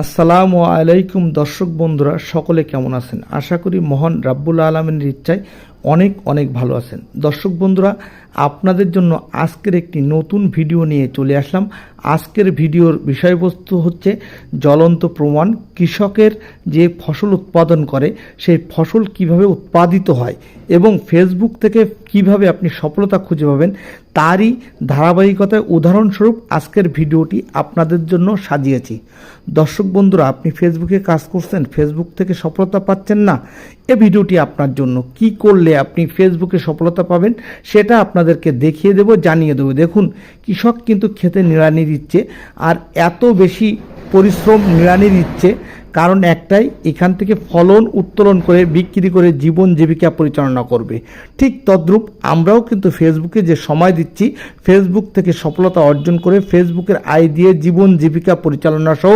আসসালামু আলাইকুম দর্শক বন্ধুরা, সকলে কেমন আছেন? আশা করি মহান রাব্বুল আলামিনের ইচ্ছায় অনেক অনেক ভালো আছেন। দর্শক বন্ধুরা, আপনাদের জন্য আজকের একটি নতুন ভিডিও নিয়ে চলে আসলাম। আজকের ভিডিওর বিষয়বস্তু হচ্ছে জ্বলন্ত প্রমাণ। কৃষকের যে ফসল উৎপাদন করে সেই ফসল কিভাবে উৎপাদিত হয় এবং ফেসবুক থেকে কিভাবে আপনি সফলতা খুঁজে পাবেন তারই ধারাবাহিকতায় উদাহরণস্বরূপ আজকের ভিডিওটি আপনাদের জন্য সাজিয়েছি। দর্শক বন্ধুরা, আপনি ফেসবুকে কাজ করছেন, ফেসবুক থেকে সফলতা পাচ্ছেন না, এই ভিডিওটি আপনার জন্য। কি করলে আপনি ফেসবুকে সফলতা পাবেন সেটা আপনাদেরকে দেখিয়ে দেব, জানিয়ে দেবো। দেখুন, কৃষক কিন্তু খেতে নিড়ানি দিচ্ছে, আর এত বেশি পরিশ্রম নিড়ানি দিচ্ছে কারণ একটাই, এখান থেকে ফলন উত্তোলন করে বিক্রি করে জীবন জীবিকা পরিচালনা করবে। ঠিক তদ্রূপ আমরাও কিন্তু ফেসবুকে যে সময় দিচ্ছি, ফেসবুক থেকে সফলতা অর্জন করে ফেসবুকের আয় দিয়ে জীবন জীবিকা পরিচালনা সহ